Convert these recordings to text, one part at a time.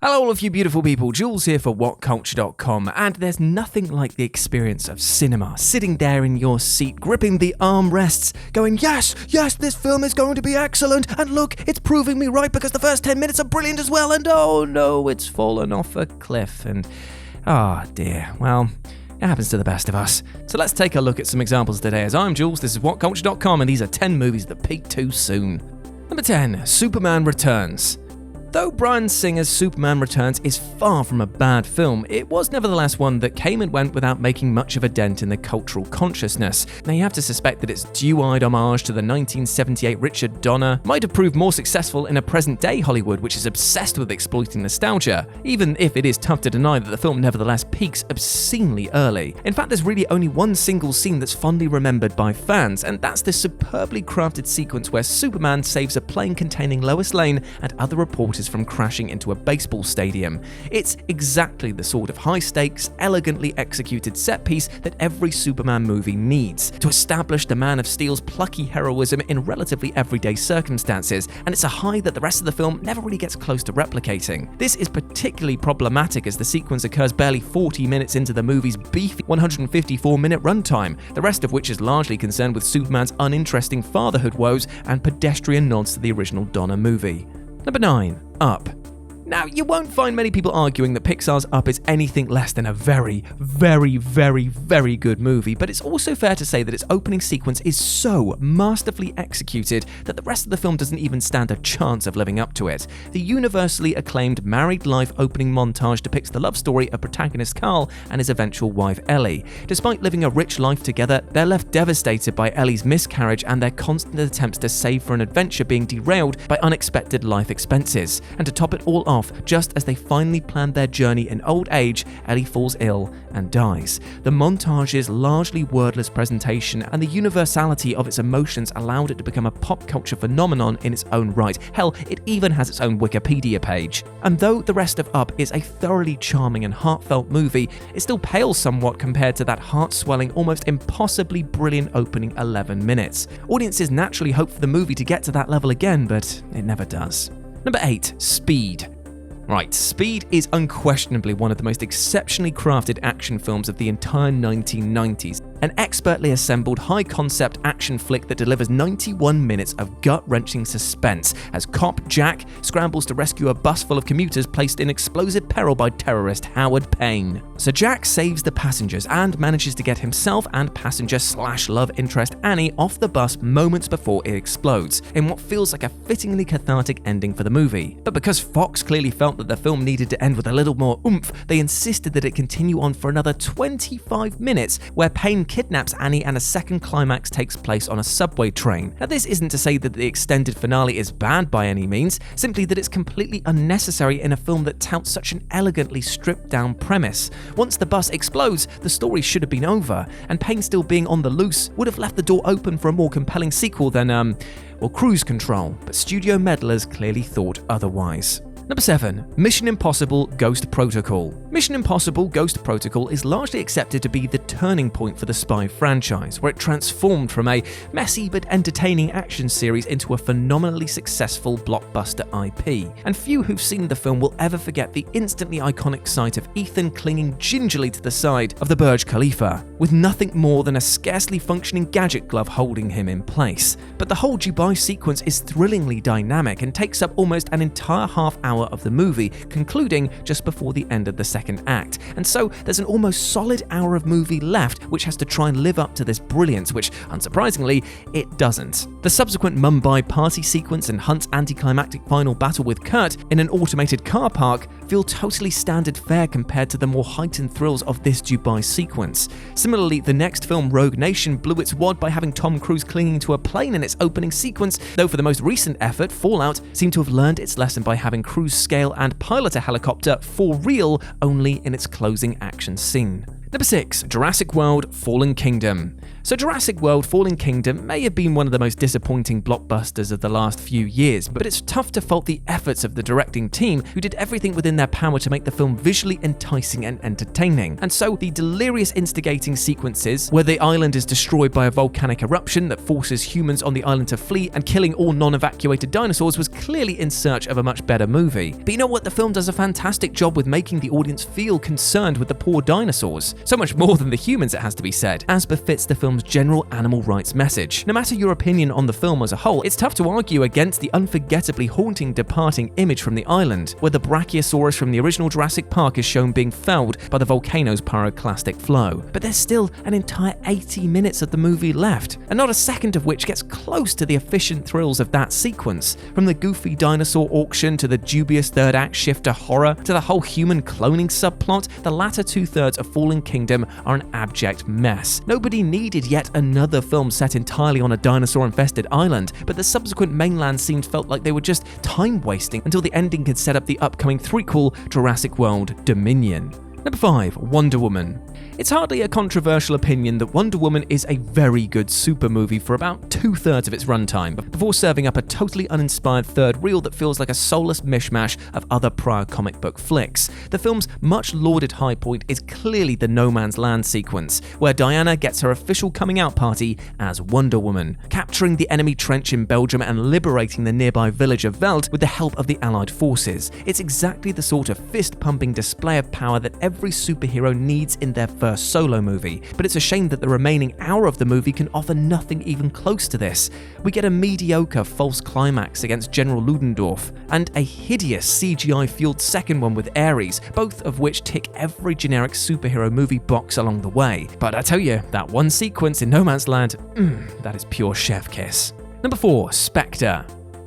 Hello all of you beautiful people, Jules here for WhatCulture.com, and there's nothing like the experience of cinema, sitting there in your seat, gripping the armrests, going, yes, this film is going to be excellent, and look, it's proving me right because the first 10 minutes are brilliant as well, and oh no, it's fallen off a cliff, and dear, well, it happens to the best of us. So let's take a look at some examples today. As I'm Jules, this is WhatCulture.com, and these are 10 movies that peaked too soon. Number 10, Superman Returns. Though Bryan Singer's Superman Returns is far from a bad film, it was nevertheless one that came and went without making much of a dent in the cultural consciousness. Now you have to suspect that its dew-eyed homage to the 1978 Richard Donner might have proved more successful in a present-day Hollywood which is obsessed with exploiting nostalgia, even if it is tough to deny that the film nevertheless peaks obscenely early. In fact, there's really only one single scene that's fondly remembered by fans, and that's the superbly crafted sequence where Superman saves a plane containing Lois Lane and other reporters from crashing into a baseball stadium. It's exactly the sort of high-stakes, elegantly executed set piece that every Superman movie needs to establish the Man of Steel's plucky heroism in relatively everyday circumstances, and it's a high that the rest of the film never really gets close to replicating. This is particularly problematic as the sequence occurs barely 40 minutes into the movie's beefy 154-minute runtime, the rest of which is largely concerned with Superman's uninteresting fatherhood woes and pedestrian nods to the original Donner movie. Number 9. Up. Now, you won't find many people arguing that Pixar's Up is anything less than a very, very, very, very good movie, but it's also fair to say that its opening sequence is so masterfully executed that the rest of the film doesn't even stand a chance of living up to it. The universally acclaimed married life opening montage depicts the love story of protagonist Carl and his eventual wife Ellie. Despite living a rich life together, they're left devastated by Ellie's miscarriage and their constant attempts to save for an adventure being derailed by unexpected life expenses. And to top it all off, just as they finally planned their journey in old age, Ellie falls ill and dies. The montage's largely wordless presentation and the universality of its emotions allowed it to become a pop culture phenomenon in its own right. Hell, it even has its own Wikipedia page. And though the rest of Up is a thoroughly charming and heartfelt movie, it still pales somewhat compared to that heart-swelling, almost impossibly brilliant opening 11 minutes. Audiences naturally hope for the movie to get to that level again, but it never does. Number 8. Speed. Right, Speed is unquestionably one of the most exceptionally crafted action films of the entire 1990s. An expertly assembled high-concept action flick that delivers 91 minutes of gut-wrenching suspense as cop Jack scrambles to rescue a bus full of commuters placed in explosive peril by terrorist Howard Payne. So Jack saves the passengers and manages to get himself and passenger/love interest Annie off the bus moments before it explodes, in what feels like a fittingly cathartic ending for the movie. But because Fox clearly felt that the film needed to end with a little more oomph, they insisted that it continue on for another 25 minutes, where Payne kidnaps Annie and a second climax takes place on a subway train. Now, this isn't to say that the extended finale is bad by any means, simply that it's completely unnecessary in a film that touts such an elegantly stripped down premise. Once the bus explodes, the story should have been over, and Payne still being on the loose would have left the door open for a more compelling sequel than, Cruise Control, but studio meddlers clearly thought otherwise. Number 7. Mission Impossible Ghost Protocol. Mission Impossible Ghost Protocol is largely accepted to be the turning point for the spy franchise, where it transformed from a messy but entertaining action series into a phenomenally successful blockbuster IP. And few who've seen the film will ever forget the instantly iconic sight of Ethan clinging gingerly to the side of the Burj Khalifa, with nothing more than a scarcely functioning gadget glove holding him in place. But the whole Dubai sequence is thrillingly dynamic and takes up almost an entire half hour of the movie, concluding just before the end of the second act. And so there's an almost solid hour of movie left which has to try and live up to this brilliance, which, unsurprisingly, it doesn't. The subsequent Mumbai party sequence and Hunt's anticlimactic final battle with Kurt in an automated car park feel totally standard fare compared to the more heightened thrills of this Dubai sequence. Similarly, the next film, Rogue Nation, blew its wad by having Tom Cruise clinging to a plane in its opening sequence, though for the most recent effort, Fallout seemed to have learned its lesson by having Cruise scale and pilot a helicopter for real only in its closing action scene. Number 6. Jurassic World Fallen Kingdom. So Jurassic World Fallen Kingdom may have been one of the most disappointing blockbusters of the last few years, but it's tough to fault the efforts of the directing team who did everything within their power to make the film visually enticing and entertaining. And so the delirious instigating sequences where the island is destroyed by a volcanic eruption that forces humans on the island to flee and killing all non-evacuated dinosaurs was clearly in search of a much better movie. But you know what? The film does a fantastic job with making the audience feel concerned with the poor dinosaurs. So much more than the humans, it has to be said, as befits the film's general animal rights message. No matter your opinion on the film as a whole, it's tough to argue against the unforgettably haunting departing image from the island, where the Brachiosaurus from the original Jurassic Park is shown being felled by the volcano's pyroclastic flow. But there's still an entire 80 minutes of the movie left, and not a second of which gets close to the efficient thrills of that sequence. From the goofy dinosaur auction to the dubious third act shift to horror to the whole human cloning subplot, the latter two-thirds of Fallen Kingdom are an abject mess. Nobody needed yet another film set entirely on a dinosaur-infested island, but the subsequent mainland scenes felt like they were just time-wasting until the ending could set up the upcoming threequel, Jurassic World Dominion. Number 5. Wonder Woman. It's hardly a controversial opinion that Wonder Woman is a very good super movie for about 2/3 of its runtime, before serving up a totally uninspired third reel that feels like a soulless mishmash of other prior comic book flicks. The film's much lauded high point is clearly the No Man's Land sequence, where Diana gets her official coming out party as Wonder Woman, capturing the enemy trench in Belgium and liberating the nearby village of Veld with the help of the Allied forces. It's exactly the sort of fist-pumping display of power that every superhero needs in their first solo movie, but it's a shame that the remaining hour of the movie can offer nothing even close to this. We get a mediocre false climax against General Ludendorff, and a hideous CGI-fueled second one with Ares, both of which tick every generic superhero movie box along the way. But I tell you, that one sequence in No Man's Land, that is pure chef kiss. Number 4. Spectre.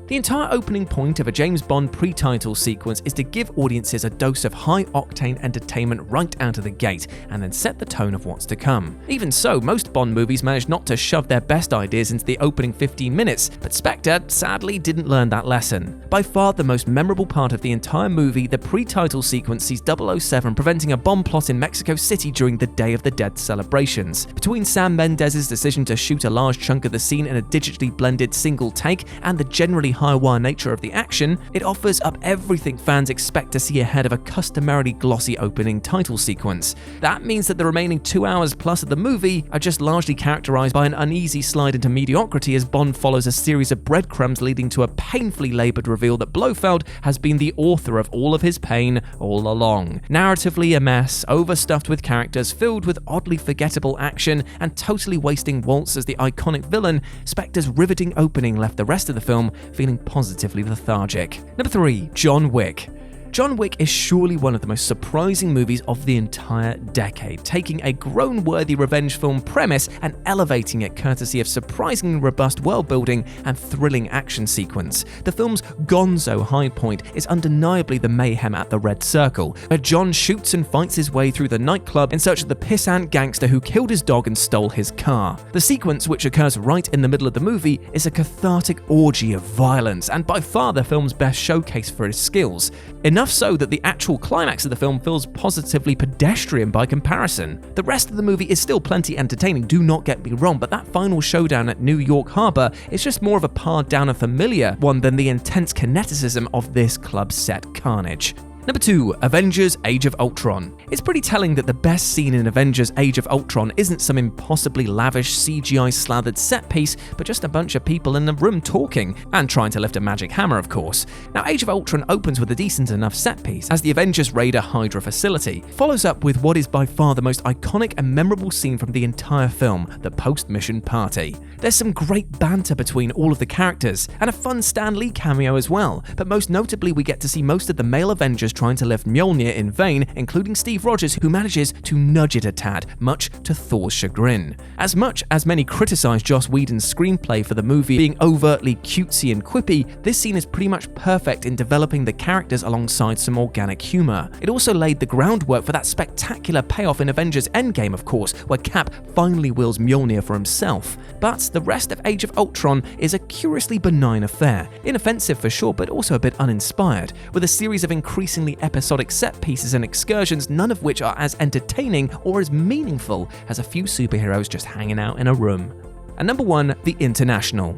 The entire opening point of a James Bond pre-title sequence is to give audiences a dose of high-octane entertainment right out of the gate, and then set the tone of what's to come. Even so, most Bond movies manage not to shove their best ideas into the opening 15 minutes, but Spectre sadly didn't learn that lesson. By far the most memorable part of the entire movie, the pre-title sequence sees 007 preventing a bomb plot in Mexico City during the Day of the Dead celebrations. Between Sam Mendes's decision to shoot a large chunk of the scene in a digitally blended single take and the generally high-wire nature of the action, it offers up everything fans expect to see ahead of a customarily glossy opening title sequence. That means that the remaining 2 hours plus of the movie are just largely characterized by an uneasy slide into mediocrity as Bond follows a series of breadcrumbs leading to a painfully labored reveal that Blofeld has been the author of all of his pain all along. Narratively a mess, overstuffed with characters, filled with oddly forgettable action, and totally wasting Waltz as the iconic villain, Spectre's riveting opening left the rest of the film feeling positively lethargic. Number 3. John Wick. John Wick is surely one of the most surprising movies of the entire decade, taking a groan-worthy revenge film premise and elevating it courtesy of surprisingly robust world-building and thrilling action sequence. The film's gonzo high point is undeniably the mayhem at the Red Circle, where John shoots and fights his way through the nightclub in search of the pissant gangster who killed his dog and stole his car. The sequence, which occurs right in the middle of the movie, is a cathartic orgy of violence, and by far the film's best showcase for his skills. Enough so that the actual climax of the film feels positively pedestrian by comparison. The rest of the movie is still plenty entertaining, do not get me wrong, but that final showdown at New York Harbor is just more of a pared down and familiar one than the intense kineticism of this club set carnage. Number 2. Avengers Age of Ultron. It's pretty telling that the best scene in Avengers Age of Ultron isn't some impossibly lavish CGI-slathered set piece, but just a bunch of people in a room talking, and trying to lift a magic hammer, of course. Now, Age of Ultron opens with a decent enough set piece, as the Avengers raid a Hydra facility, follows up with what is by far the most iconic and memorable scene from the entire film, the post-mission party. There's some great banter between all of the characters, and a fun Stan Lee cameo as well, but most notably we get to see most of the male Avengers trying to lift Mjolnir in vain, including Steve Rogers, who manages to nudge it a tad, much to Thor's chagrin. As much as many criticize Joss Whedon's screenplay for the movie being overtly cutesy and quippy, this scene is pretty much perfect in developing the characters alongside some organic humor. It also laid the groundwork for that spectacular payoff in Avengers Endgame, of course, where Cap finally wields Mjolnir for himself. But the rest of Age of Ultron is a curiously benign affair, inoffensive for sure, but also a bit uninspired, with a series of increasingly increasingly episodic set pieces and excursions, none of which are as entertaining or as meaningful as a few superheroes just hanging out in a room. And number 1, The International.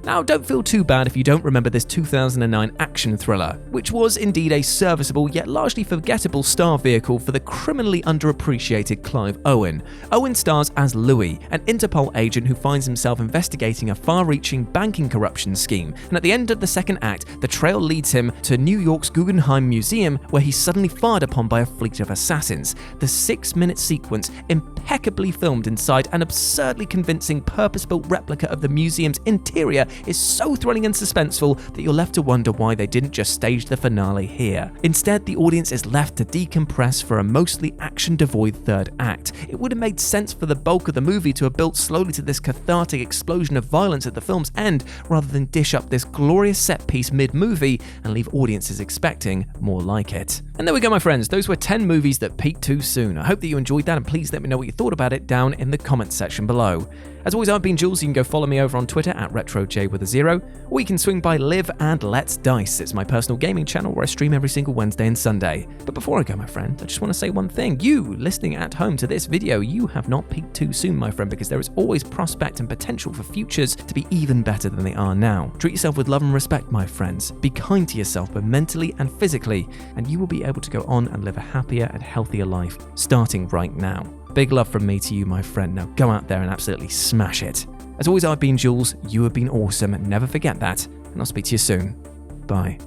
Now, don't feel too bad if you don't remember this 2009 action thriller, which was indeed a serviceable yet largely forgettable star vehicle for the criminally underappreciated Clive Owen. Owen stars as Louis, an Interpol agent who finds himself investigating a far-reaching banking corruption scheme, and at the end of the second act, the trail leads him to New York's Guggenheim Museum, where he's suddenly fired upon by a fleet of assassins. The 6-minute sequence, impeccably filmed inside an absurdly convincing purpose-built replica of the museum's interior, is so thrilling and suspenseful that you're left to wonder why they didn't just stage the finale here. Instead, the audience is left to decompress for a mostly action-devoid third act. It would have made sense for the bulk of the movie to have built slowly to this cathartic explosion of violence at the film's end, rather than dish up this glorious set piece mid-movie and leave audiences expecting more like it. And there we go, my friends. Those were 10 movies that peaked too soon. I hope that you enjoyed that, and please let me know what you thought about it down in the comments section below. As always, I've been Jules. You can go follow me over on Twitter at RetroJ, or you can swing by Live and Let's Dice. It's my personal gaming channel where I stream every single Wednesday and Sunday. But before I go, my friend, I just want to say one thing. You, listening at home to this video, you have not peaked too soon, my friend, because there is always prospect and potential for futures to be even better than they are now. Treat yourself with love and respect, my friends. Be kind to yourself, both mentally and physically, and you will be able to go on and live a happier and healthier life, starting right now. Big love from me to you, my friend. Now go out there and absolutely smash it. As always, I've been Jules. You have been awesome. Never forget that. And I'll speak to you soon. Bye.